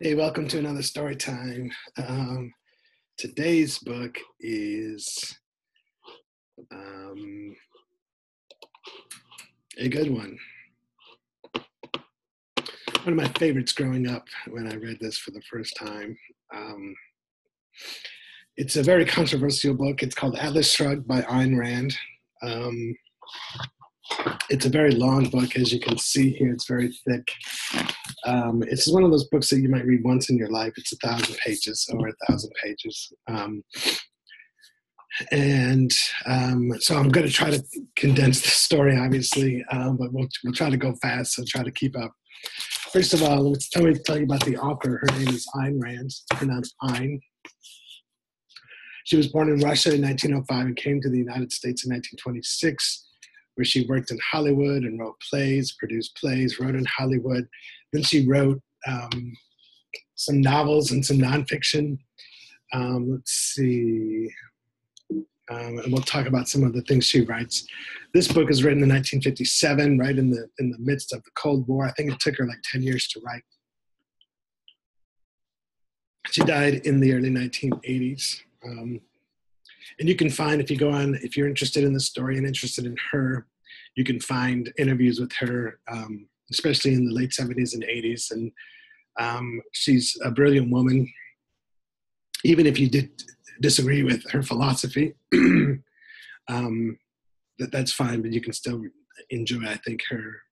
Hey, welcome to another story time. Today's book is um, a good one. One of my favorites growing up when I read this for the first time. Um, it's a very controversial book. It's called Atlas Shrugged by Ayn Rand. Um, it's a very long book, as you can see here. It's very thick. It's one of those books that you might read once in your life. It's 1,000 pages, over 1,000 pages. So I'm going to try to condense the story, obviously, but we'll try to go fast, so try to keep up. First of all, let me tell you about the author. Her name is Ayn Rand, pronounced Ayn. She was born in Russia in 1905 and came to the United States in 1926, where she worked in Hollywood and wrote plays, produced plays, wrote in Hollywood. Then she wrote some novels and some nonfiction. Let's see. And we'll talk about some of the things she writes. This book is written in 1957, right in the midst of the Cold War. I think it took her like 10 years to write. She died in the early 1980s. And you can find, if you're interested in the story and interested in her, you can find interviews with her, especially in the late 70s and 80s. And she's a brilliant woman. Even if you did disagree with her philosophy, that's fine, but you can still enjoy, I think, her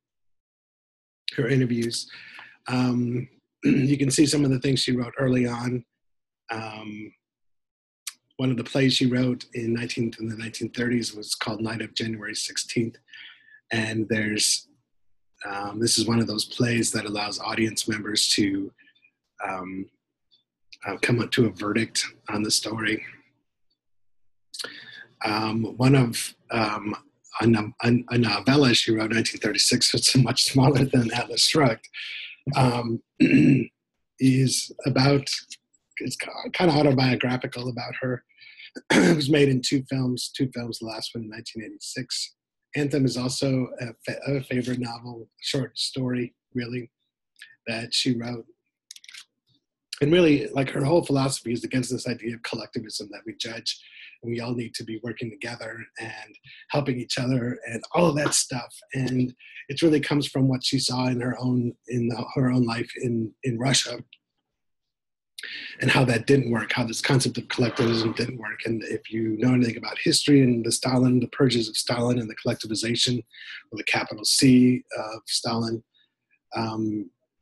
interviews. You can see some of the things she wrote early on. One of the plays she wrote in the 1930s was called Night of January 16th. And this is one of those plays that allows audience members to come up to a verdict on the story. A novella she wrote in 1936, it's much smaller than Atlas Shrugged, is about, it's kind of autobiographical about her. It was made in two films, the last one in 1986. Anthem is also a favorite novel, short story, really, that she wrote. And really, like, her whole philosophy is against this idea of collectivism, that we judge and we all need to be working together and helping each other and all of that stuff. And it really comes from what she saw in her own life in Russia, and how that didn't work, how this concept of collectivism didn't work. And if you know anything about history and the purges of Stalin and the collectivization, with the capital C of Stalin,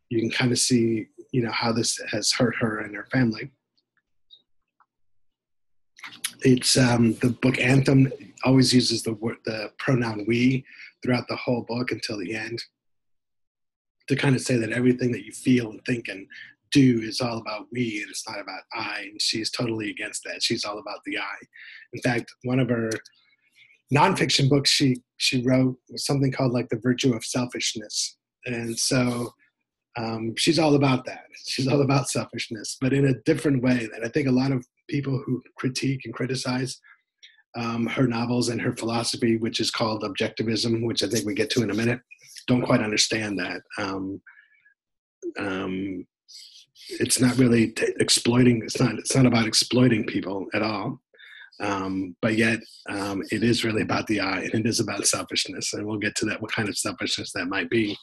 you can kind of see, how this has hurt her and her family. It's the book Anthem always uses the pronoun we throughout the whole book until the end, to kind of say that everything that you feel and think and do is all about we, and it's not about I. And she's totally against that. She's all about the I. In fact, one of her nonfiction books she wrote was something called like The Virtue of Selfishness. And so she's all about that. She's all about selfishness, but in a different way that I think a lot of people who critique and criticize her novels and her philosophy, which is called objectivism, which I think we get to in a minute, don't quite understand that. It's not really exploiting. It's not about exploiting people at all. But yet it is really about the I, and it is about selfishness. And we'll get to that, what kind of selfishness that might be.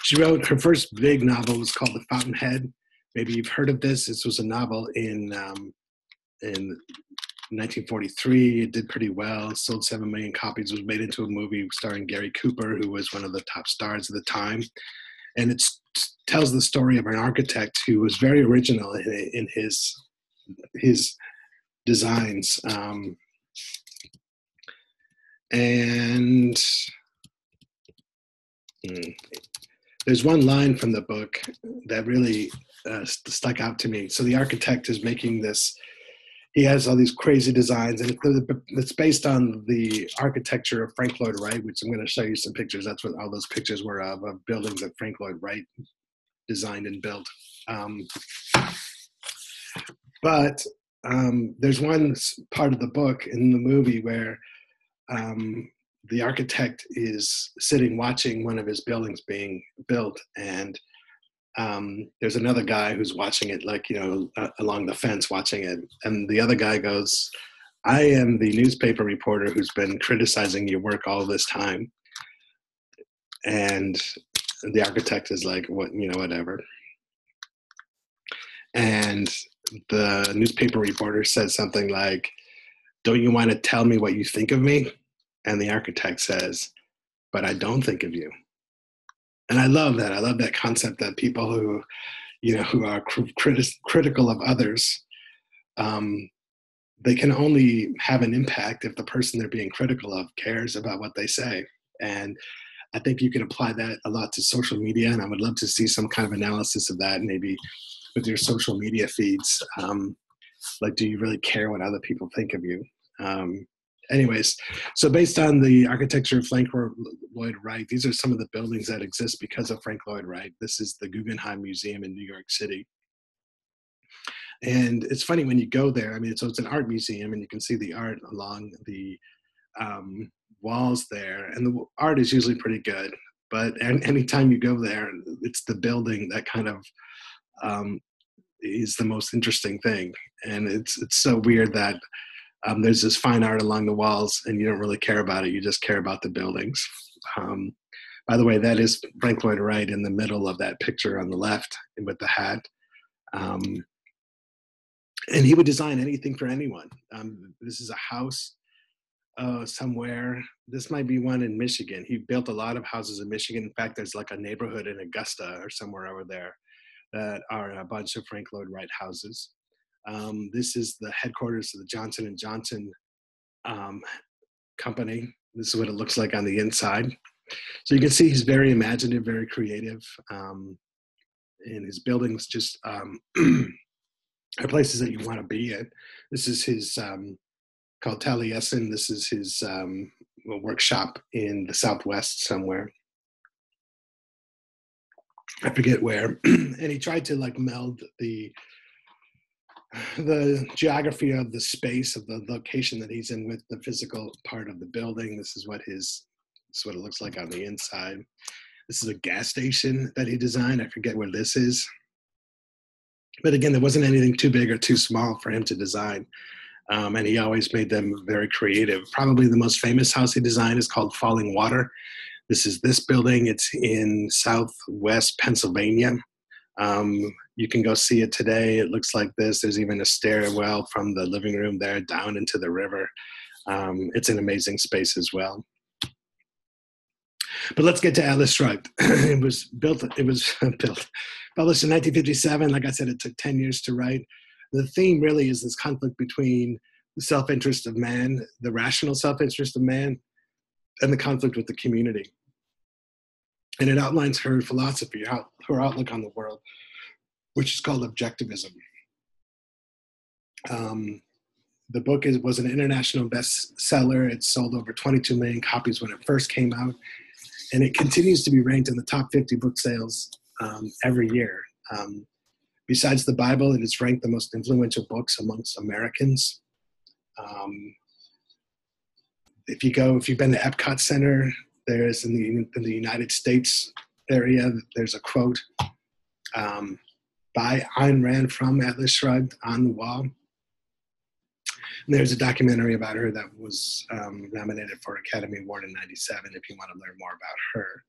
She wrote her first big novel was called The Fountainhead. Maybe you've heard of this. This was a novel in 1943. It did pretty well. It sold 7 million copies. It was made into a movie starring Gary Cooper, who was one of the top stars at the time. And it tells the story of an architect who was very original in his designs. There's one line from the book that really stuck out to me. So the architect is making this, he has all these crazy designs, and it's based on the architecture of Frank Lloyd Wright, which I'm going to show you some pictures. That's what all those pictures were of buildings that Frank Lloyd Wright designed and built. But there's one part of the book in the movie where the architect is sitting watching one of his buildings being built, and there's another guy who's watching it, like, along the fence watching it. And the other guy goes, I am the newspaper reporter who's been criticizing your work all this time. And the architect is like, whatever. And the newspaper reporter says something like, don't you want to tell me what you think of me? And the architect says, but I don't think of you. And I love that. I love that concept that people who, who are critical of others, they can only have an impact if the person they're being critical of cares about what they say. And I think you can apply that a lot to social media. And I would love to see some kind of analysis of that, maybe with your social media feeds. Like, do you really care what other people think of you? Anyways, so based on the architecture of Frank Lloyd Wright, these are some of the buildings that exist because of Frank Lloyd Wright. This is the Guggenheim Museum in New York City. And it's funny when you go there, I mean, so it's an art museum and you can see the art along the walls there. And the art is usually pretty good, but anytime you go there, it's the building that kind of is the most interesting thing. And it's so weird that there's this fine art along the walls and you don't really care about it. You just care about the buildings. By the way, that is Frank Lloyd Wright in the middle of that picture on the left with the hat. And he would design anything for anyone. This is a house somewhere. This might be one in Michigan. He built a lot of houses in Michigan. In fact, there's like a neighborhood in Augusta or somewhere over there that are a bunch of Frank Lloyd Wright houses. This is the headquarters of the Johnson & Johnson company. This is what it looks like on the inside. So you can see he's very imaginative, very creative. And his buildings just are places that you want to be in. This is his, called Taliesin. This is his workshop in the Southwest somewhere. I forget where. And he tried to like meld the geography of the space of the location that he's in with the physical part of the building. This is what it looks like on the inside. This is a gas station that he designed. I forget where this is. But again, there wasn't anything too big or too small for him to design. And he always made them very creative. Probably the most famous house he designed is called Falling Water. This is this building. It's in Southwest Pennsylvania. You can go see it today. It looks like this. There's even a stairwell from the living room there down into the river. It's an amazing space as well. But let's get to Atlas Shrugged. It was published in 1957. Like I said, it took 10 years to write. The theme really is this conflict between the self-interest of man, the rational self-interest of man, and the conflict with the community. And it outlines her philosophy, her outlook on the world, which is called objectivism. The book was an international bestseller. It sold over 22 million copies when it first came out. And it continues to be ranked in the top 50 book sales every year. Besides the Bible, it is ranked the most influential books amongst Americans. If you've been to Epcot Center, there is in the United States area, there's a quote by Ayn Rand from Atlas Shrugged on the wall. And there's a documentary about her that was nominated for Academy Award in '97 if you want to learn more about her.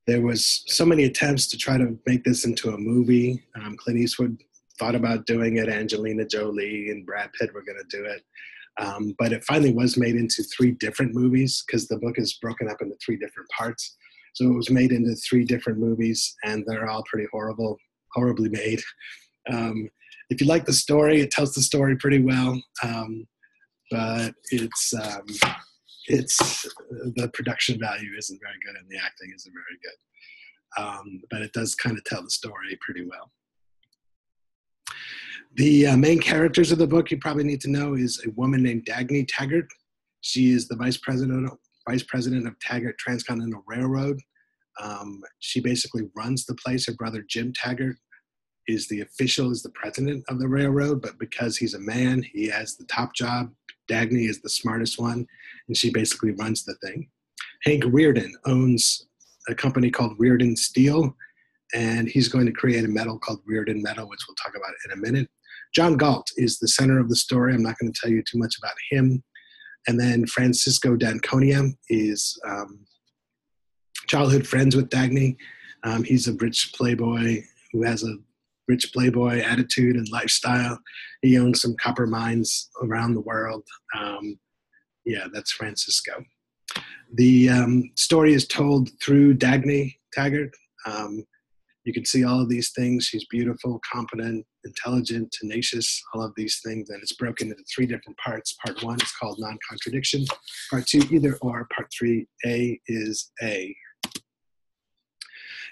There was so many attempts to try to make this into a movie. Clint Eastwood thought about doing it. Angelina Jolie and Brad Pitt were going to do it. But it finally was made into 3 different movies because the book is broken up into 3 different parts. So it was made into 3 different movies, and they're all pretty horribly made. If you like the story, it tells the story pretty well, but it's the production value isn't very good and the acting isn't very good. But it does kind of tell the story pretty well. The main characters of the book you probably need to know is a woman named Dagny Taggart. She is the vice president of Taggart Transcontinental Railroad. She basically runs the place. Her brother Jim Taggart is the president of the railroad, but because he's a man, he has the top job. Dagny is the smartest one, and she basically runs the thing. Hank Reardon owns a company called Reardon Steel, and he's going to create a metal called Reardon Metal, which we'll talk about in a minute. John Galt is the center of the story. I'm not going to tell you too much about him. And then Francisco d'Anconia is childhood friends with Dagny. He's a rich playboy who has a rich playboy attitude and lifestyle. He owns some copper mines around the world. Yeah, that's Francisco. The story is told through Dagny Taggart. You can see all of these things. She's beautiful, competent, intelligent, tenacious, all of these things. And it's broken into 3 different parts. Part 1 is called non-contradiction. Part 2, either or. Part 3, A is A.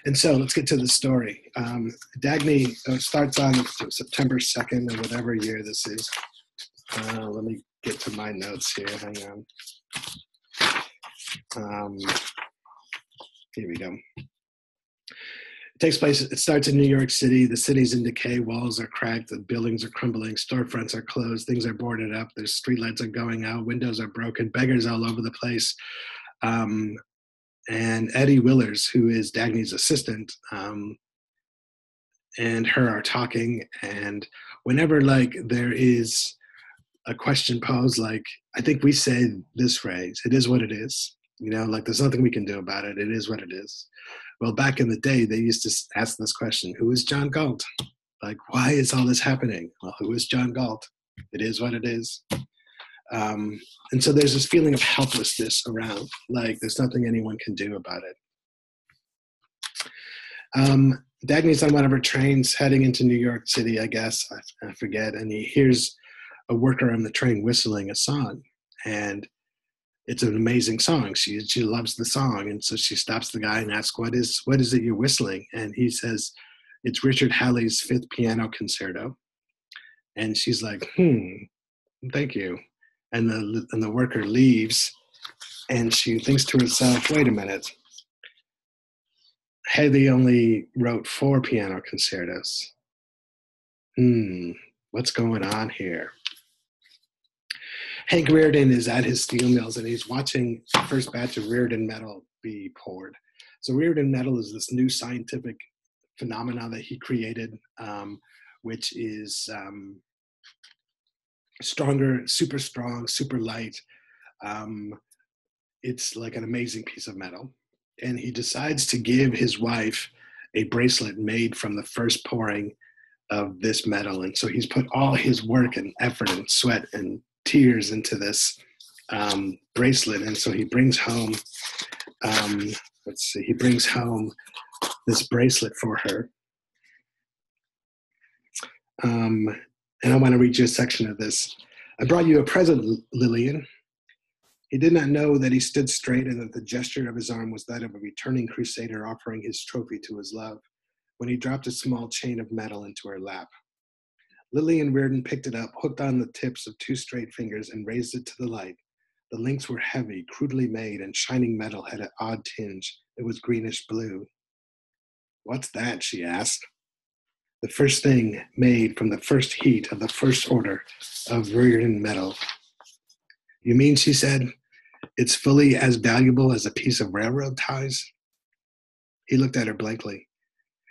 And so let's get to the story. Dagny starts on September 2nd or whatever year this is. Let me get to my notes here. Hang on. Here we go. It starts in New York City. The city's in decay. Walls are cracked. The buildings are crumbling. Storefronts are closed. Things are boarded up. There's streetlights are going out. Windows are broken. Beggars all over the place. And Eddie Willers, who is Dagny's assistant, and her are talking. And whenever there is a question posed, I think we say this phrase, "It is what it is." There's nothing we can do about it. It is what it is. Well, back in the day, they used to ask this question, who is John Galt? Why is all this happening? Well, who is John Galt? It is what it is. And so there's this feeling of helplessness around, there's nothing anyone can do about it. Dagny's on one of her trains heading into New York City, I guess, I forget, and he hears a worker on the train whistling a song. And it's an amazing song. She loves the song. And so she stops the guy and asks, what is it you're whistling? And he says, it's Richard Halley's 5th Piano Concerto. And she's like, thank you. And the worker leaves, and she thinks to herself, wait a minute. Halley only wrote 4 piano concertos. What's going on here? Hank Reardon is at his steel mills, and he's watching the first batch of Reardon metal be poured. So Reardon metal is this new scientific phenomenon that he created, which is stronger, super strong, super light. It's like an amazing piece of metal. And he decides to give his wife a bracelet made from the first pouring of this metal. And so he's put all his work and effort and sweat and tears into this bracelet. And so he brings home, he brings home this bracelet for her. And I want to read you a section of this. I brought you a present, Lillian. He did not know that he stood straight and that the gesture of his arm was that of a returning crusader offering his trophy to his love, when he dropped a small chain of metal into her lap. Lillian Reardon picked it up, hooked on the tips of 2 straight fingers, and raised it to the light. The links were heavy, crudely made, and shining metal had an odd tinge. It was greenish blue. What's that? She asked. The first thing made from the first heat of the first order of Reardon metal. You mean, she said, it's fully as valuable as a piece of railroad ties? He looked at her blankly.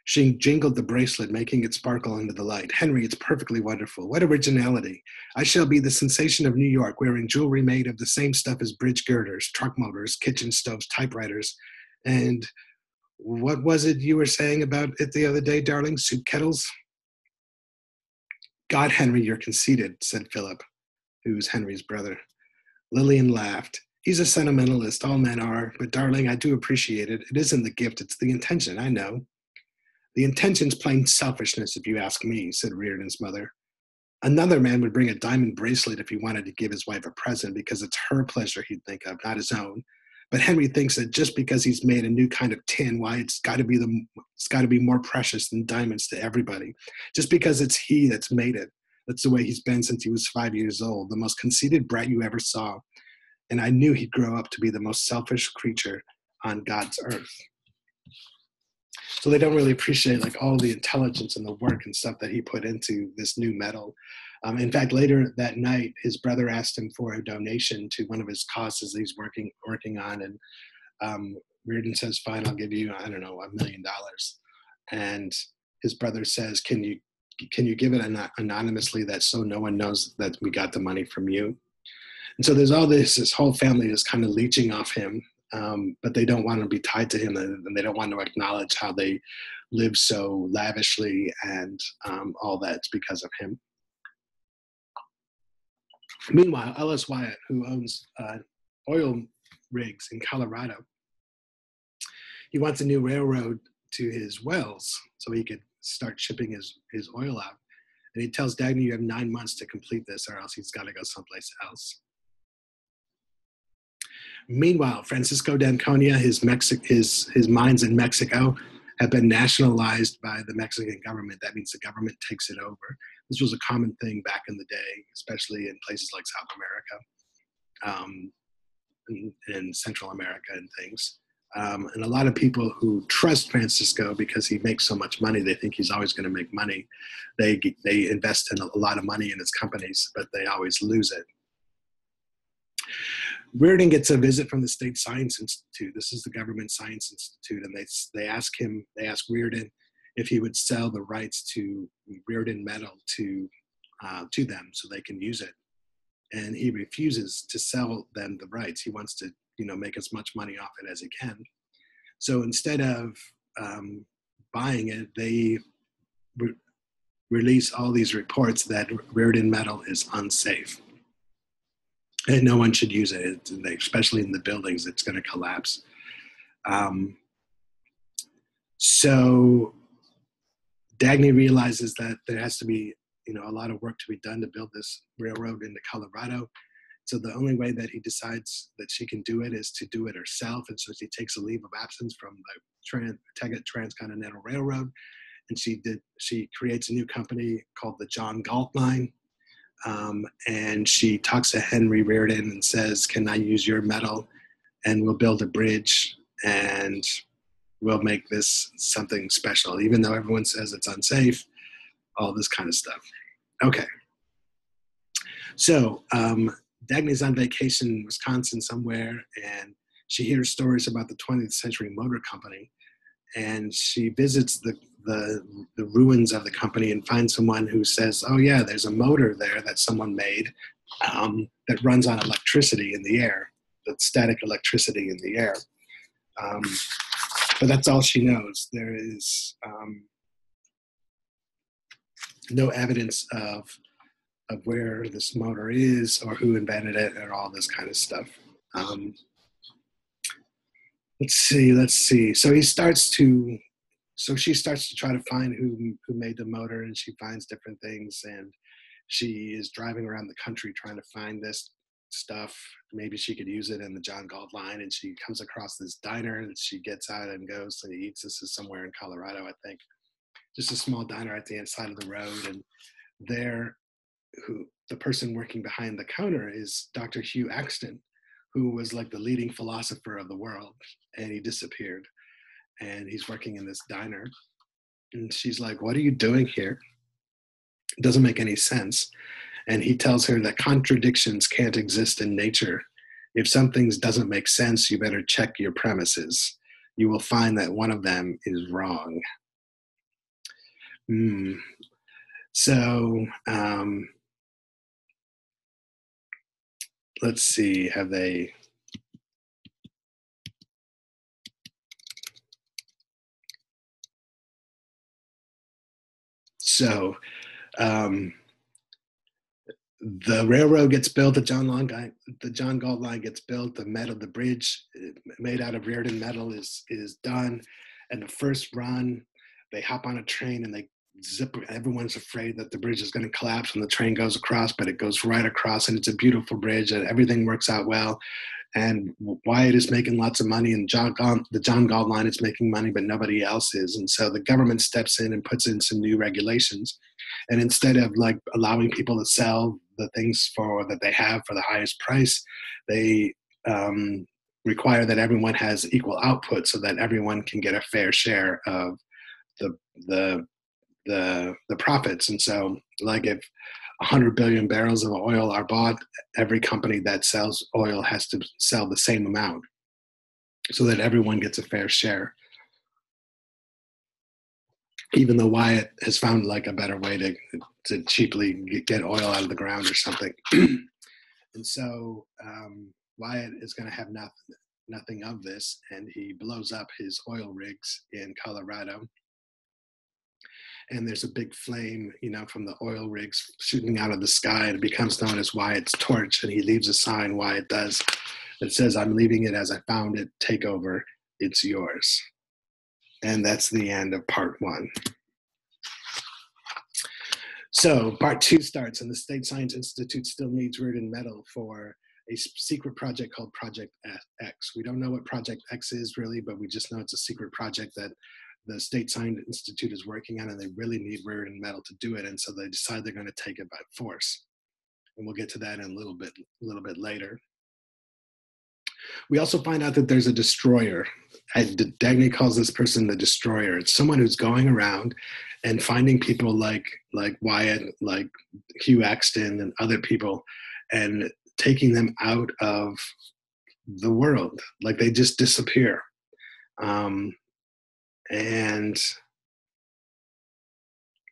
She jingled the bracelet, making it sparkle under the light. Henry, it's perfectly wonderful. What originality. I shall be the sensation of New York, wearing jewelry made of the same stuff as bridge girders, truck motors, kitchen stoves, typewriters. And what was it you were saying about it the other day, darling? Soup kettles? God, Henry, you're conceited, said Philip, who's Henry's brother. Lillian laughed. He's a sentimentalist, all men are, but darling, I do appreciate it. It isn't the gift, it's the intention, I know. The intention's plain selfishness, if you ask me, said Reardon's mother. Another man would bring a diamond bracelet if he wanted to give his wife a present because it's her pleasure he'd think of, not his own. But Henry thinks that just because he's made a new kind of tin, why it's got to be more precious than diamonds to everybody. Just because it's he that's made it. That's the way he's been since he was 5 years old, the most conceited brat you ever saw. And I knew he'd grow up to be the most selfish creature on God's earth. So they don't really appreciate all the intelligence and the work and stuff that he put into this new metal. In fact, later that night, his brother asked him for a donation to one of his causes he's working on. And Reardon says, fine, I'll give you, $1 million. and his brother says, can you give it anonymously, that so no one knows that we got the money from you? And so there's all this whole family is kind of leeching off him, but they don't want to be tied to him, and they don't want to acknowledge how they live so lavishly, and all that's because of him. Meanwhile, Ellis Wyatt, who owns oil rigs in Colorado, he wants a new railroad to his wells so he could start shipping his oil out. And he tells Dagny, you have 9 months to complete this, or else he's got to go someplace else. Meanwhile, Francisco d'Anconia, his mines in Mexico have been nationalized by the Mexican government. That means the government takes it over. This was a common thing back in the day, especially in places like South America, and Central America and things. And a lot of people who trust Francisco because he makes so much money, they think he's always going to make money. They invest in a lot of money in his companies, but they always lose it. Reardon gets a visit from the State Science Institute. This is the government science institute, and they ask Reardon if he would sell the rights to Reardon metal to them so they can use it. And he refuses to sell them the rights. He wants to, make as much money off it as he can. So instead of buying it, they release all these reports that Reardon metal is unsafe. And no one should use it, especially in the buildings. It's going to collapse. So Dagny realizes that there has to be, a lot of work to be done to build this railroad into Colorado. So the only way that he decides that she can do it is to do it herself. And so she takes a leave of absence from the Transcontinental Railroad, and she creates a new company called the John Galt Line. And she talks to Henry Reardon and says, can I use your metal, and we'll build a bridge, and we'll make this something special, even though everyone says it's unsafe, all this kind of stuff. Okay. So Dagny's on vacation in Wisconsin somewhere, and she hears stories about the 20th Century Motor Company, and she visits the ruins of the company and finds someone who says, oh yeah, there's a motor there that someone made that runs on electricity in the air, that static electricity in the air. But that's all she knows. There is no evidence of where this motor is or who invented it or all this kind of stuff. Let's see. So she starts to try to find who made the motor, and she finds different things, and she is driving around the country trying to find this stuff. Maybe she could use it in the John Galt Line, and she comes across this diner that she gets out and goes and eats. This is somewhere in Colorado, I think. Just a small diner at the side of the road, and there, the person working behind the counter is Dr. Hugh Axton, who was like the leading philosopher of the world, and he disappeared. And he's working in this diner. And she's like, what are you doing here? It doesn't make any sense. And he tells her that contradictions can't exist in nature. If something doesn't make sense, you better check your premises. You will find that one of them is wrong. So let's see, have they... So the railroad gets built, the John Galt Line gets built, the bridge made out of Reardon metal is done. And the first run, they hop on a train and they zip. Everyone's afraid that the bridge is going to collapse when the train goes across, but it goes right across, and it's a beautiful bridge, and everything works out well. And Wyatt is making lots of money, and the John Galt Line is making money, but nobody else is. And so the government steps in and puts in some new regulations. And instead of like allowing people to sell the things that they have for the highest price, they require that everyone has equal output so that everyone can get a fair share of the profits. And so, like, if 100 billion barrels of oil are bought, every company that sells oil has to sell the same amount so that everyone gets a fair share. even though Wyatt has found like a better way to cheaply get oil out of the ground or something. And so Wyatt is going to have nothing of this, and he blows up his oil rigs in Colorado. And there's a big flame, from the oil rigs shooting out of the sky, and it becomes known as Wyatt's torch. And he leaves a sign, Wyatt does, that says, "I'm leaving it as I found it. Take over. It's yours." And that's the end of part 1. So part 2 starts, and the State Science Institute still needs rare earth metal for a secret project called Project X. We don't know what Project X is really, but we just know it's a secret project that the State Science Institute is working on, and they really need rare earth metal to do it. And so they decide they're going to take it by force. And we'll get to that in a little bit later. We also find out that there's a destroyer. Dagny calls this person the destroyer. It's someone who's going around and finding people like Wyatt, like Hugh Axton and other people, and taking them out of the world. Like they just disappear. And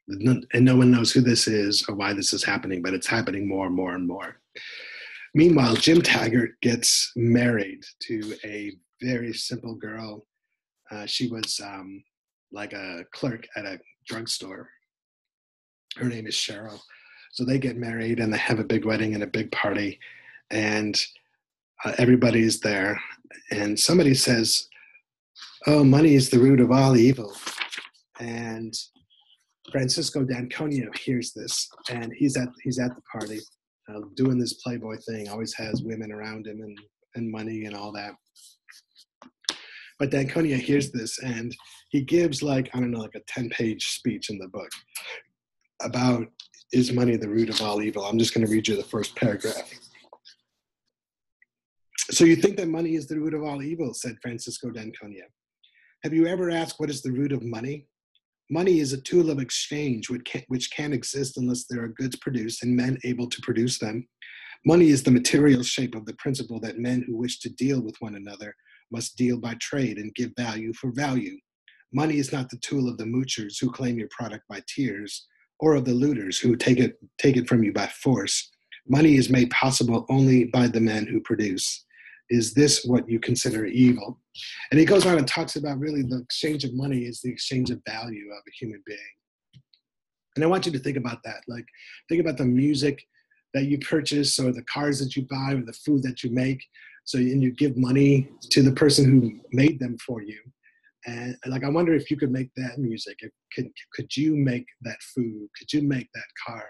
no one knows who this is or why this is happening, but it's happening more and more and more. Meanwhile, Jim Taggart gets married to a very simple girl. She was like a clerk at a drugstore. Her name is Cheryl. So they get married, and they have a big wedding and a big party, and everybody's there. And somebody says, "Oh, money is the root of all evil." And Francisco d'Anconia hears this, and he's at the party, doing this playboy thing. Always has women around him and money and all that. But d'Anconia hears this, and he gives like a 10-page speech in the book about, is money the root of all evil? I'm just going to read you the first paragraph. "So you think that money is the root of all evil," said Francisco d'Anconia. "Have you ever asked what is the root of money? Money is a tool of exchange which can't exist unless there are goods produced and men able to produce them. Money is the material shape of the principle that men who wish to deal with one another must deal by trade and give value for value. Money is not the tool of the moochers who claim your product by tears, or of the looters who take it from you by force. Money is made possible only by the men who produce. Is this what you consider evil?" And he goes on and talks about really the exchange of money is the exchange of value of a human being. And I want you to think about that. Like, think about the music that you purchase, or the cars that you buy, or the food that you make. And you give money to the person who made them for you. And like, I wonder if you could make that music. Could you make that food? Could you make that car?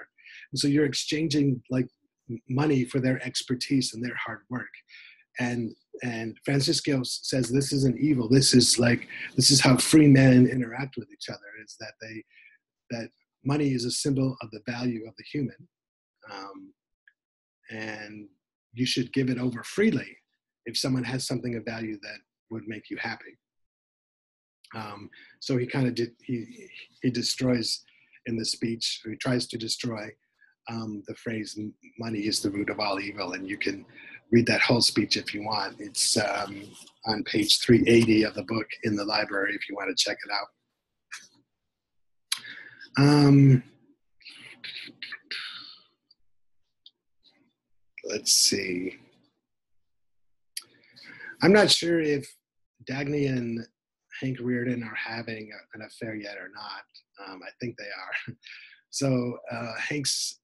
And so you're exchanging like money for their expertise and their hard work. And Francisco says this isn't evil. This is how free men interact with each other. Is that money is a symbol of the value of the human, and you should give it over freely if someone has something of value that would make you happy. So he kind of he destroys in the speech, or he tries to destroy the phrase "money is the root of all evil," and you can read that whole speech if you want. It's on page 380 of the book in the library if you want to check it out. Let's see. I'm not sure if Dagny and Hank Reardon are having an affair yet or not. I think they are. So Hank's,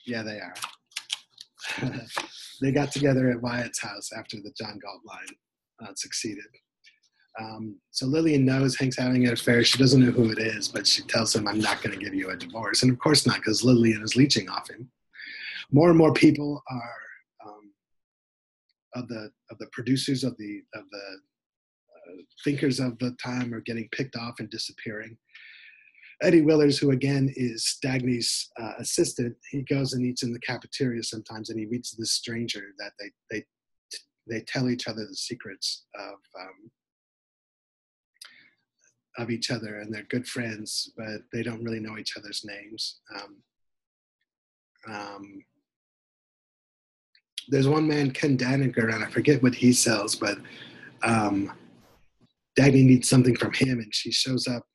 yeah, they are. They got together at Wyatt's house after the John Galt line succeeded. So Lillian knows Hank's having an affair. She doesn't know who it is, but she tells him, "I'm not going to give you a divorce." And of course not, because Lillian is leeching off him. More and more people are of the producers of the thinkers of the time are getting picked off and disappearing. Eddie Willers, who again is Dagny's assistant, he goes and eats in the cafeteria sometimes, and he meets this stranger that they tell each other the secrets of each other, and they're good friends, but they don't really know each other's names. There's one man, Ken Daniger, and I forget what he sells, but Dagny needs something from him, and she shows up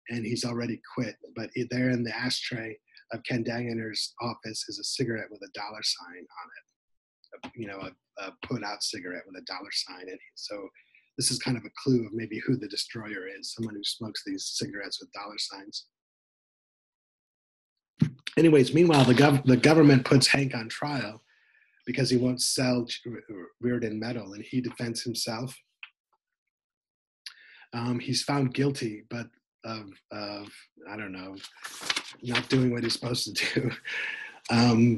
and he's already quit. But there in the ashtray of Ken Dagener's office is a cigarette with a dollar sign on it. A put out cigarette with a dollar sign in it. So this is kind of a clue of maybe who the destroyer is, someone who smokes these cigarettes with dollar signs. Anyways, meanwhile, the government puts Hank on trial because he won't sell Reardon metal, and he defends himself. He's found guilty, but of I don't know, not doing what he's supposed to do.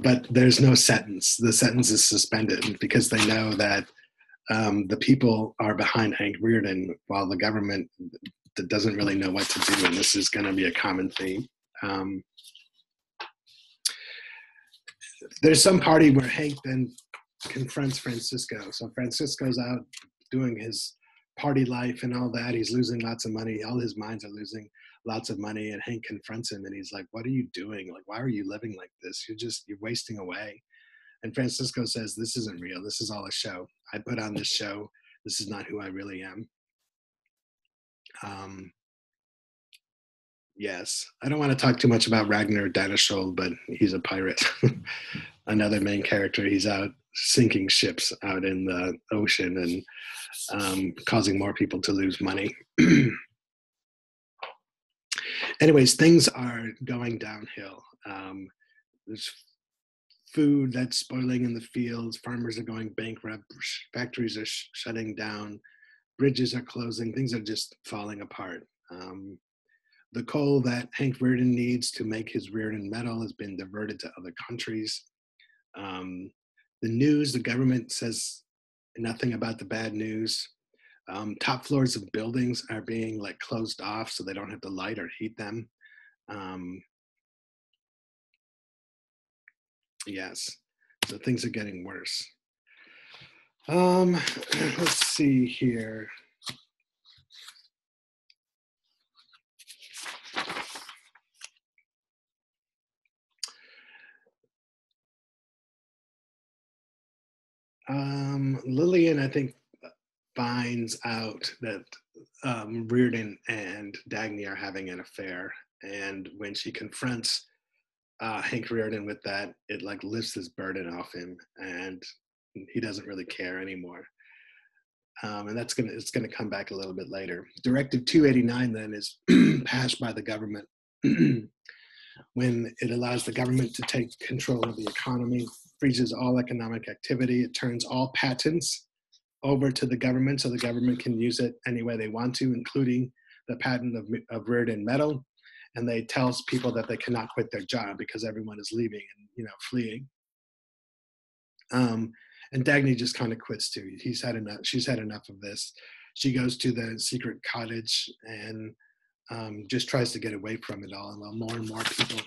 But there's no sentence. The sentence is suspended because they know that the people are behind Hank Reardon, while the government doesn't really know what to do, and this is going to be a common theme. There's some party where Hank then confronts Francisco. So Francisco's out doing his party life and all that. He's losing lots of money. All his mines are losing lots of money. And Hank confronts him and he's like, what are you doing? Like, why are you living like this? You're wasting away. And Francisco says, this isn't real. This is all a show. I put on this show. This is not who I really am. Yes, I don't want to talk too much about Ragnar Daneshol, but he's a pirate. Another main character. He's out sinking ships out in the ocean and causing more people to lose money. Anyways, things are going downhill. There's food that's spoiling in the fields. Farmers are going bankrupt. Factories are shutting down. Bridges are closing. Things are just falling apart. The coal that Hank Reardon needs to make his Reardon metal has been diverted to other countries. The news, the government says nothing about the bad news. Top floors of buildings are being like closed off so they don't have to light or heat them. Yes, so things are getting worse. Let's see here. Lillian, I think, finds out that Reardon and Dagny are having an affair, and when she confronts Hank Reardon with that, it like lifts his burden off him, and he doesn't really care anymore. And it's gonna come back a little bit later. Directive 289 then is passed by the government when it allows the government to take control of the economy, freezes all economic activity. It turns all patents over to the government so the government can use it any way they want to, including the patent of Reardon metal. And they tell people that they cannot quit their job because everyone is leaving and fleeing. And Dagny just kind of quits too. She's had enough of this. She goes to the secret cottage and just tries to get away from it all. And while more and more people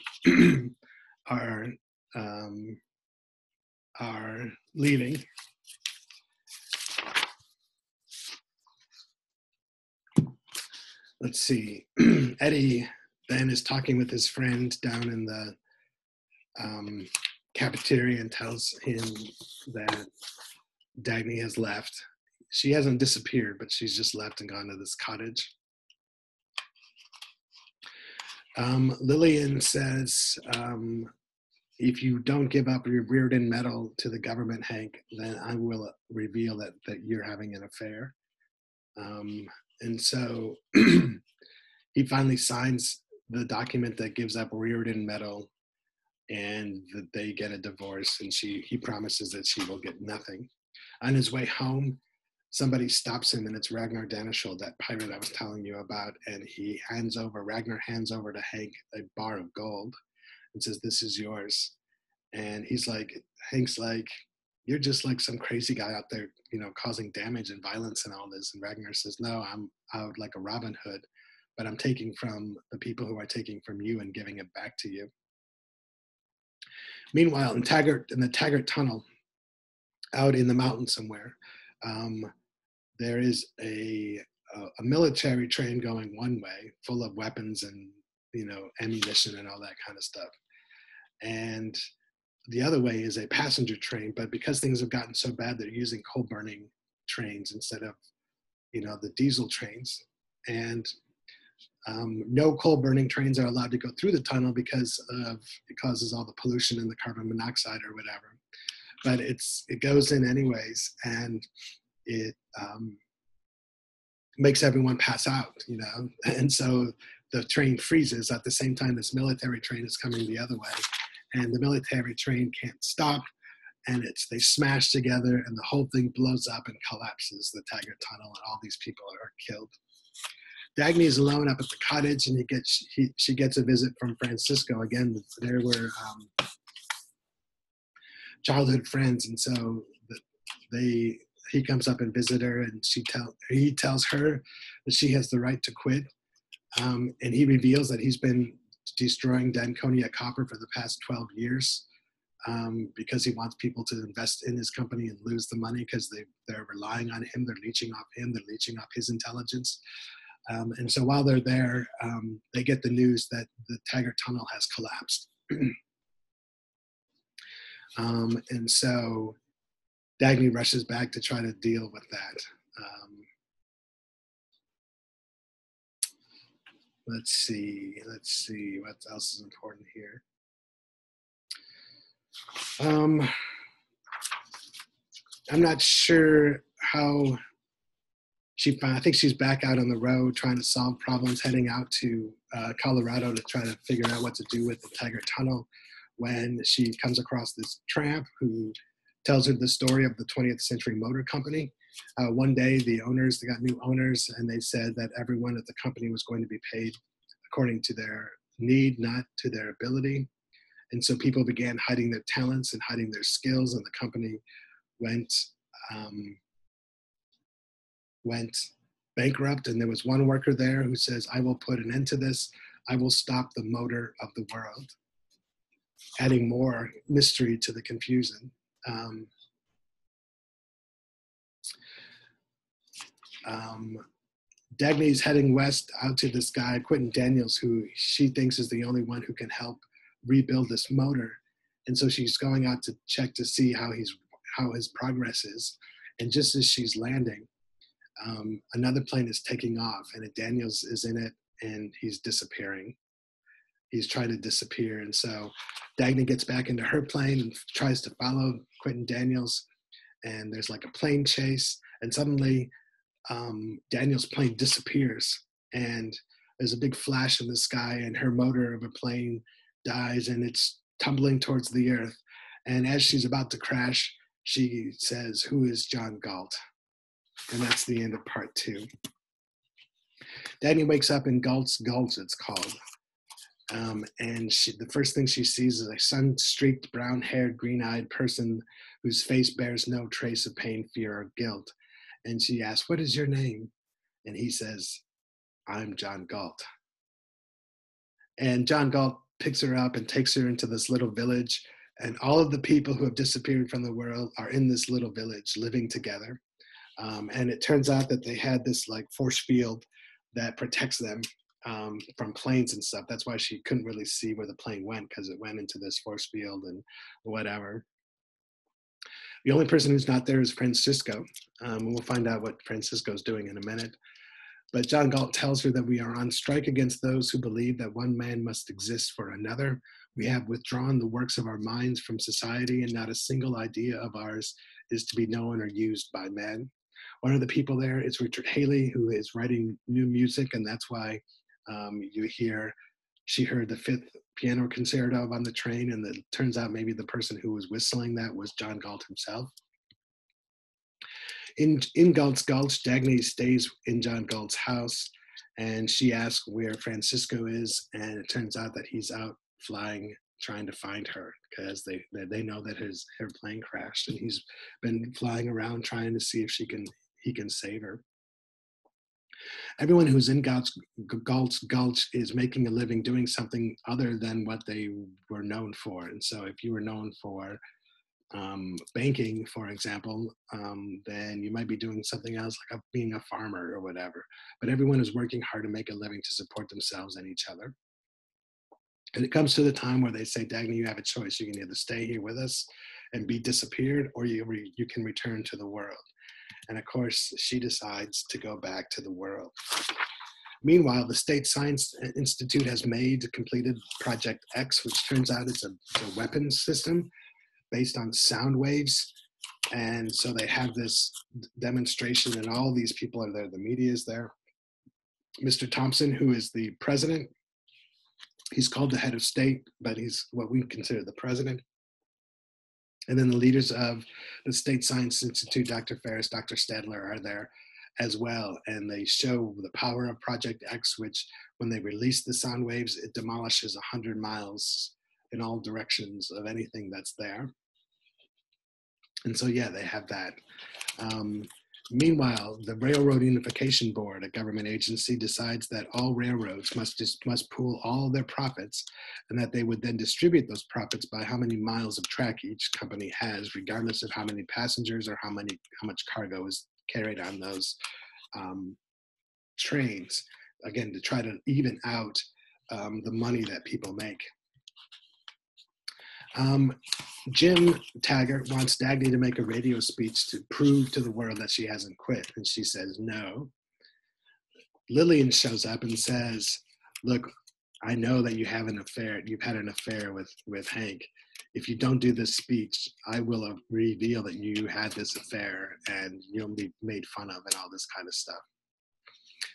are leaving. Let's see. Eddie then is talking with his friend down in the cafeteria and tells him that Dagny has left. She hasn't disappeared, but she's just left and gone to this cottage. Lillian says, if you don't give up your Reardon medal to the government, Hank, then I will reveal that you're having an affair. And so he finally signs the document that gives up Reardon medal, and that they get a divorce, and he promises that she will get nothing. On his way home, somebody stops him, and it's Ragnar Daneshol, that pirate I was telling you about, and Ragnar hands over to Hank a bar of gold and says, this is yours. And Hank's like, you're just like some crazy guy out there, causing damage and violence and all this. And Ragnar says, no, I'm out like a Robin Hood, but I'm taking from the people who are taking from you and giving it back to you. Meanwhile, in the Taggart Tunnel, out in the mountains somewhere, there is a military train going one way, full of weapons and ammunition and all that kind of stuff. And the other way is a passenger train, but because things have gotten so bad, they're using coal-burning trains instead of the diesel trains. And No coal burning trains are allowed to go through the tunnel because it causes all the pollution and the carbon monoxide or whatever. But it goes in anyways, and it makes everyone pass out, you know. And so the train freezes at the same time this military train is coming the other way, and the military train can't stop, and they smash together, and the whole thing blows up and collapses the Taggart Tunnel, and all these people are killed. Dagny is alone up at the cottage, and she gets a visit from Francisco. Again, there were childhood friends, and so he comes up and visits her, and he tells her that she has the right to quit, and he reveals that he's been destroying Danconia Copper for the past 12 years because he wants people to invest in his company and lose the money because they're relying on him, they're leeching off his intelligence. And so while they're there, they get the news that the Taggart Tunnel has collapsed. And so Dagny rushes back to try to deal with that. Let's see what else is important here. I'm not sure how I think she's back out on the road trying to solve problems, heading out to Colorado to try to figure out what to do with the Taggart Tunnel, when she comes across this tramp who tells her the story of the 20th Century Motor Company. One day, they got new owners, and they said that everyone at the company was going to be paid according to their need, not to their ability. And so people began hiding their talents and hiding their skills, and the company went bankrupt. And there was one worker there who says, "I will put an end to this. I will stop the motor of the world," adding more mystery to the confusion. Dagny's heading west out to this guy, Quentin Daniels, who she thinks is the only one who can help rebuild this motor. And so she's going out to check to see how his progress is. And just as she's landing, another plane is taking off, and Daniels is in it, and he's disappearing. He's trying to disappear. And so Dagny gets back into her plane and tries to follow Quentin Daniels. And there's like a plane chase, and suddenly Daniel's plane disappears, and there's a big flash in the sky, and her motor of a plane dies, and it's tumbling towards the earth. And as she's about to crash, she says, "Who is John Galt?" And that's the end of part 2. Dagny wakes up in Galt's Gulch, it's called. And the first thing she sees is a sun-streaked, brown-haired, green-eyed person whose face bears no trace of pain, fear, or guilt. And she asks, "What is your name?" And he says, "I'm John Galt." And John Galt picks her up and takes her into this little village. And all of the people who have disappeared from the world are in this little village living together. And it turns out that they had this like force field that protects them from planes and stuff. That's why she couldn't really see where the plane went, because it went into this force field and whatever. The only person who's not there is Francisco. We'll find out what Francisco's doing in a minute. But John Galt tells her that we are on strike against those who believe that one man must exist for another. We have withdrawn the works of our minds from society, and not a single idea of ours is to be known or used by men. One of the people there is Richard Haley, who is writing new music, and that's why she heard the 5th piano concerto on the train, and it turns out maybe the person who was whistling that was John Galt himself. In Galt's Gulch, Dagny stays in John Galt's house, and she asks where Francisco is, and it turns out that he's out flying, trying to find her, because they know that her plane crashed, and he's been flying around trying to see if he can save her. Everyone who's in Galt's Gulch is making a living doing something other than what they were known for. And so if you were known for banking, for example, then you might be doing something else, like being a farmer or whatever. But everyone is working hard to make a living to support themselves and each other. And it comes to the time where they say, "Dagny, you have a choice. You can either stay here with us and be disappeared, or you can return to the world." And of course, she decides to go back to the world. Meanwhile, the State Science Institute has completed Project X, which turns out it's a weapons system based on sound waves. And so they have this demonstration, and all these people are there. The media is there. Mr. Thompson, who is the president, he's called the head of state, but he's what we consider the president. And then the leaders of the State Science Institute, Dr. Ferris, Dr. Stadler, are there as well. And they show the power of Project X, which when they release the sound waves, it demolishes 100 miles in all directions of anything that's there. And so, yeah, they have that. Meanwhile, the Railroad Unification Board, a government agency, decides that all railroads must pool all their profits, and that they would then distribute those profits by how many miles of track each company has, regardless of how many passengers or how much cargo is carried on those trains. Again, to try to even out the money that people make. Jim Taggart wants Dagny to make a radio speech to prove to the world that she hasn't quit, and she says no. Lillian shows up and says, look, I know that you have an affair. You've had an affair with Hank. If you don't do this speech, I will reveal that you had this affair and you'll be made fun of and all this kind of stuff.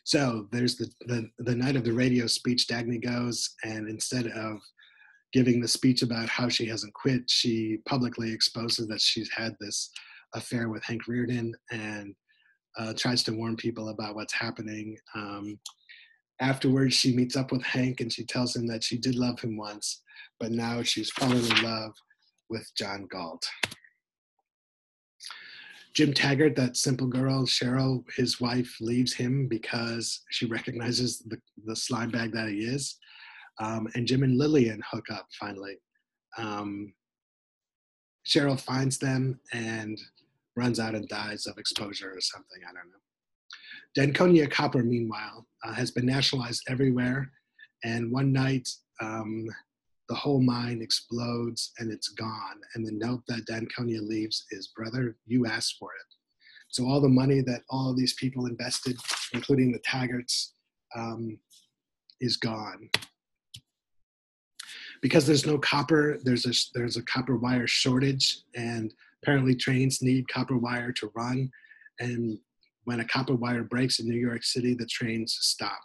So there's the night of the radio speech, Dagny goes, and instead of giving the speech about how she hasn't quit, she publicly exposes that she's had this affair with Hank Reardon and tries to warn people about what's happening. Afterwards, she meets up with Hank and she tells him that she did love him once, but now she's fallen in love with John Galt. Jim Taggart, that simple girl, Cheryl, his wife, leaves him because she recognizes the slime bag that he is. And Jim and Lillian hook up finally. Cheryl finds them and runs out and dies of exposure or something, I don't know. Danconia copper, meanwhile, has been nationalized everywhere. And one night, the whole mine explodes and it's gone. And the note that Danconia leaves is, brother, you asked for it. So all the money that all of these people invested, including the Taggarts, is gone. Because there's no copper, there's a copper wire shortage, and apparently trains need copper wire to run. And when a copper wire breaks in New York City, the trains stop.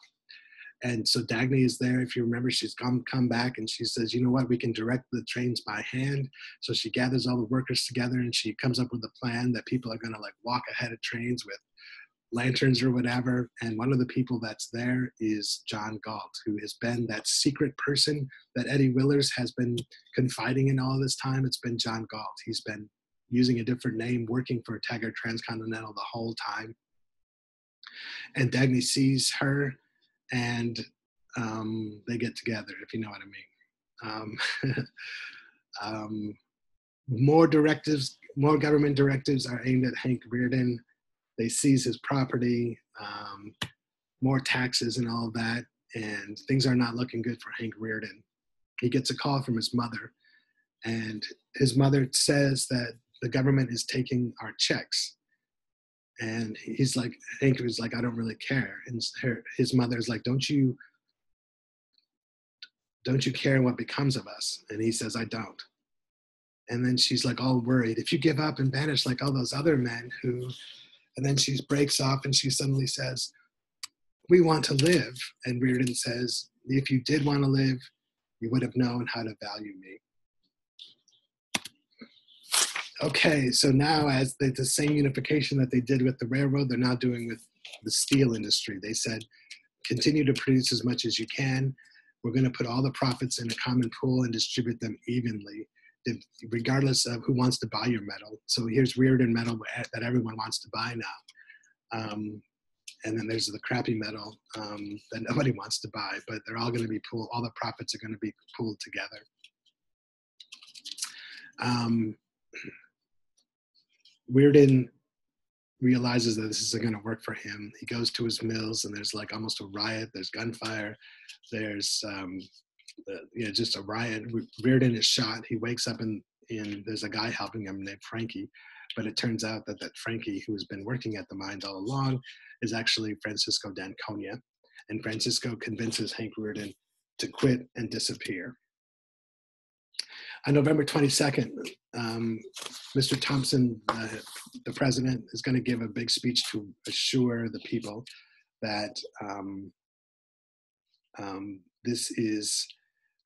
And so Dagny is there. If you remember, she's come back and she says, you know what, we can direct the trains by hand. So she gathers all the workers together and she comes up with a plan that people are going to like walk ahead of trains with lanterns or whatever. And one of the people that's there is John Galt, who has been that secret person that Eddie Willers has been confiding in all this time. It's been John Galt. He's been using a different name, working for Taggart Transcontinental the whole time. And Dagny sees her and they get together, if you know what I mean. More government directives are aimed at Hank Reardon. They seize his property, more taxes and all that, and things are not looking good for Hank Reardon. He gets a call from his mother, and his mother says that the government is taking our checks. And he's like, Hank was like, I don't really care. And his mother's like, don't you care what becomes of us? And he says, I don't. And then she's like all worried, if you give up and vanish like all those other men who, and then she breaks off and she suddenly says, we want to live. And Reardon says, if you did want to live, you would have known how to value me. Okay, so now as the same unification that they did with the railroad, they're now doing with the steel industry. They said, continue to produce as much as you can. We're going to put all the profits in a common pool and distribute them evenly, regardless of who wants to buy your metal. So here's Reardon metal that everyone wants to buy now. And then there's the crappy metal that nobody wants to buy, but they're all going to be pooled. All the profits are going to be pooled together. Reardon realizes that this isn't going to work for him. He goes to his mills and there's like almost a riot. There's gunfire. There's just a riot. Reardon is shot. He wakes up and there's a guy helping him named Frankie. But it turns out that Frankie, who's been working at the mines all along, is actually Francisco Danconia. and Francisco convinces Hank Rearden to quit and disappear. On November 22nd, Mr. Thompson, the president, is going to give a big speech to assure the people that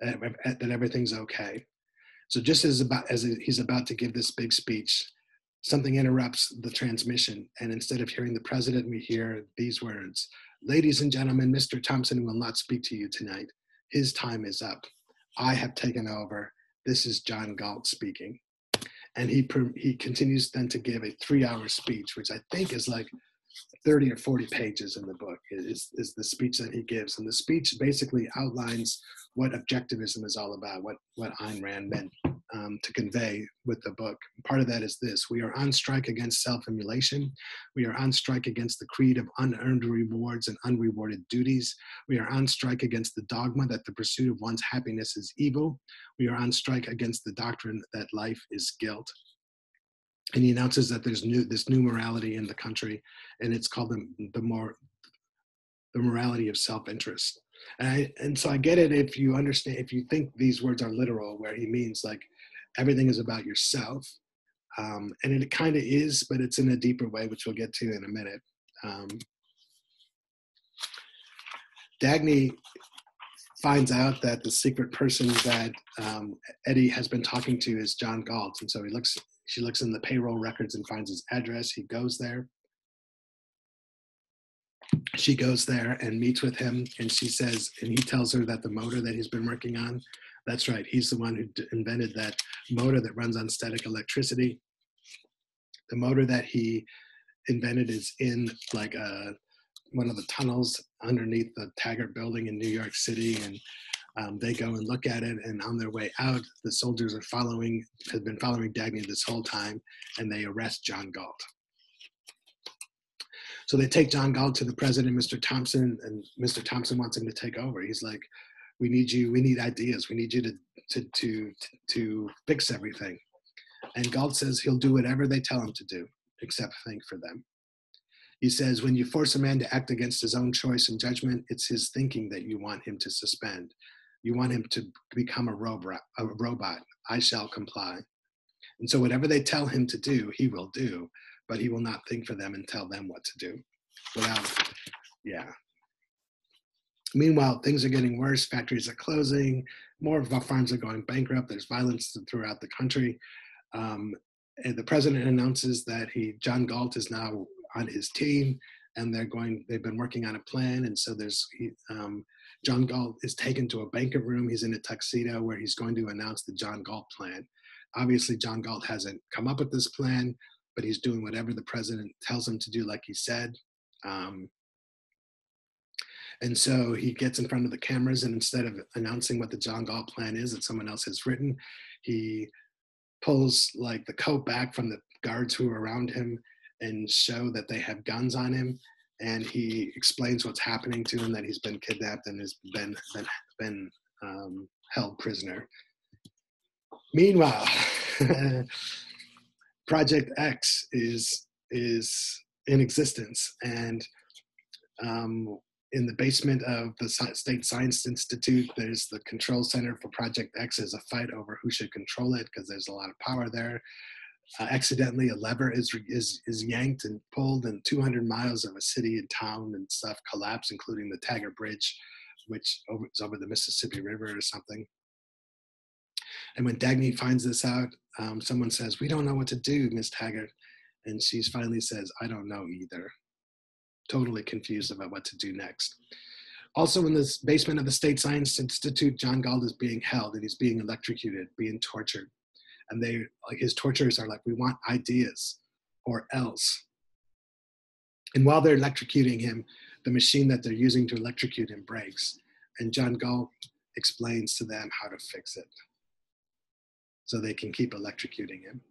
that everything's okay. So just as he's about to give this big speech, something interrupts the transmission, and instead of hearing the president, we hear these words: "Ladies and gentlemen, Mr. Thompson will not speak to you tonight. His time is up. I have taken over. This is John Galt speaking." And he continues then to give a 3-hour speech, which I think is like 30 or 40 pages in the book, is the speech that he gives. And the speech basically outlines what objectivism is all about, what Ayn Rand meant to convey with the book. Part of that is this: we are on strike against self-immolation. We are on strike against the creed of unearned rewards and unrewarded duties. We are on strike against the dogma that the pursuit of one's happiness is evil. We are on strike against the doctrine that life is guilt. And he announces that there's this new morality in the country, and it's called the morality of self-interest. And so I get it if you understand, if you think these words are literal, where he means like everything is about yourself. And it kind of is, but it's in a deeper way, which we'll get to in a minute. Dagny finds out that the secret person that Eddie has been talking to is John Galt. And so she looks in the payroll records and finds his address. He goes there. She goes there and meets with him, and she says, and he tells her that the motor that he's been working on, that's right, he's the one who invented that motor that runs on static electricity. The motor that he invented is in like one of the tunnels underneath the Taggart building in New York City, and they go and look at it, and on their way out, the soldiers have been following Dagny this whole time, and they arrest John Galt. So they take John Galt to the president, Mr. Thompson, and Mr. Thompson wants him to take over. He's like, we need ideas. We need you to fix everything. And Galt says he'll do whatever they tell him to do, except think for them. He says, when you force a man to act against his own choice and judgment, it's his thinking that you want him to suspend. You want him to become a robot. I shall comply. And so whatever they tell him to do, he will do, but he will not think for them and tell them what to do. Meanwhile, things are getting worse. Factories are closing. More of our farms are going bankrupt. There's violence throughout the country. And the president announces that John Galt is now on his team, and they've been working on a plan. And so John Galt is taken to a banquet room. He's in a tuxedo where he's going to announce the John Galt plan. Obviously, John Galt hasn't come up with this plan, but he's doing whatever the president tells him to do, like he said. And so he gets in front of the cameras, and instead of announcing what the John Galt plan is that someone else has written, he pulls like the coat back from the guards who are around him and show that they have guns on him. And he explains what's happening to him, that he's been kidnapped and has been held prisoner. Meanwhile, Project X is in existence, and in the basement of the State Science Institute, there's the control center for Project X. There's a fight over who should control it because there's a lot of power there. Accidentally, a lever is yanked and pulled, and 200 miles of a city and town and stuff collapse, including the Taggart Bridge, which is over the Mississippi River or something. And when Dagny finds this out, someone says, "We don't know what to do, Miss Taggart." And she finally says, "I don't know either." Totally confused about what to do next. Also in this basement of the State Science Institute, John Galt is being held, and he's being electrocuted, being tortured. And his torturers are like, "We want ideas or else." And while they're electrocuting him, the machine that they're using to electrocute him breaks. And John Galt explains to them how to fix it so they can keep electrocuting him.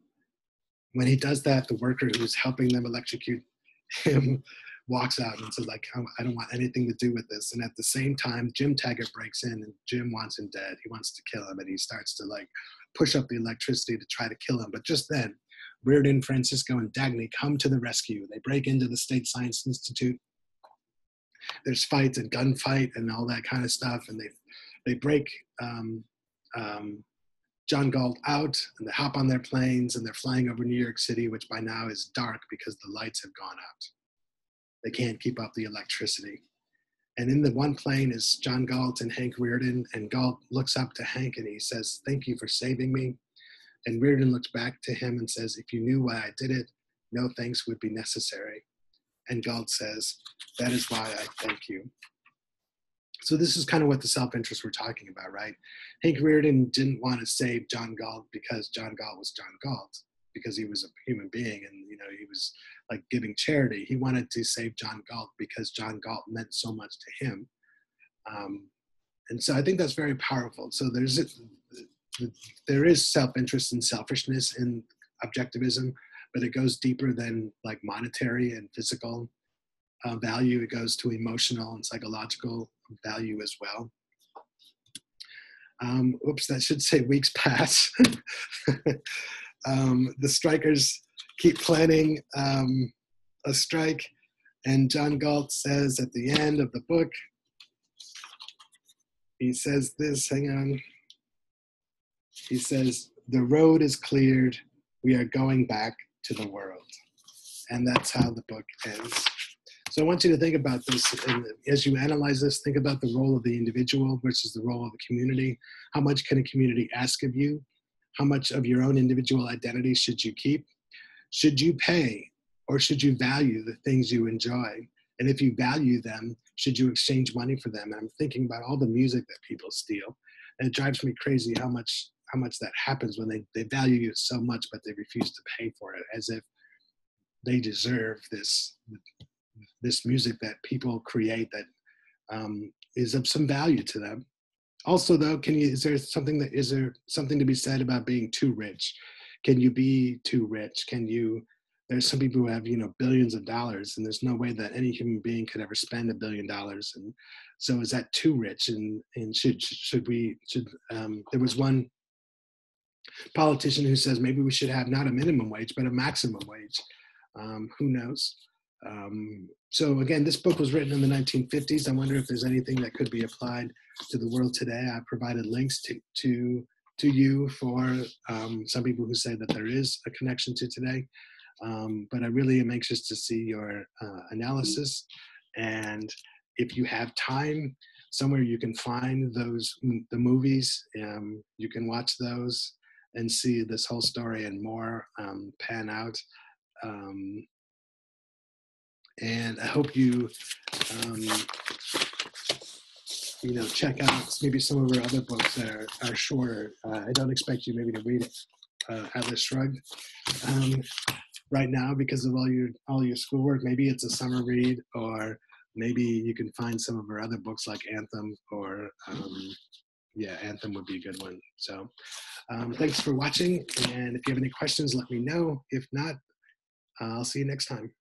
When he does that, the worker who's helping them electrocute him walks out and says, like, "I don't want anything to do with this." And at the same time, Jim Taggart breaks in, and Jim wants him dead. He wants to kill him, and he starts to like push up the electricity to try to kill him. But just then, Rearden, Francisco, and Dagny come to the rescue. They break into the State Science Institute, there's fights and gunfight and all that kind of stuff, and they break John Galt out, and they hop on their planes, and they're flying over New York City, which by now is dark because the lights have gone out. They can't keep up the electricity. And in the one plane is John Galt and Hank Reardon, and Galt looks up to Hank and he says, "Thank you for saving me." And Reardon looks back to him and says, "If you knew why I did it, no thanks would be necessary." And Galt says, "That is why I thank you." So this is kind of what the self-interest we're talking about, right? Hank Reardon didn't want to save John Galt because John Galt was John Galt, because he was a human being, and he was like giving charity. He wanted to save John Galt because John Galt meant so much to him. And so I think that's very powerful. So there is self-interest and selfishness in objectivism, but it goes deeper than like monetary and physical value. It goes to emotional and psychological value as well. Oops, that should say weeks pass. The strikers keep planning a strike, and John Galt says at the end of the book, he says this, hang on. He says, "The road is cleared. We are going back to the world." And that's how the book ends. So I want you to think about this, and as you analyze this, think about the role of the individual versus the role of the community. How much can a community ask of you? How much of your own individual identity should you keep? Should you pay, or should you value the things you enjoy? And if you value them, should you exchange money for them? And I'm thinking about all the music that people steal. And it drives me crazy how much that happens when they value you so much, but they refuse to pay for it, as if they deserve this music that people create that is of some value to them. Also, though, is there something to be said about being too rich? Can you be too rich? There's some people who have, billions of dollars, and there's no way that any human being could ever spend $1 billion. And so is that too rich? And there was one politician who says maybe we should have not a minimum wage, but a maximum wage. Who knows? So again, this book was written in the 1950s. I wonder if there's anything that could be applied to the world today. I provided links to you for some people who say that there is a connection to today. But I really am anxious to see your analysis. And if you have time, somewhere you can find the movies. You can watch those and see this whole story and more pan out. And I hope you, check out maybe some of our other books that are shorter. I don't expect you maybe to read Atlas Shrugged right now because of all your schoolwork. Maybe it's a summer read, or maybe you can find some of our other books like Anthem, or Anthem would be a good one. So thanks for watching, and if you have any questions, let me know. If not, I'll see you next time.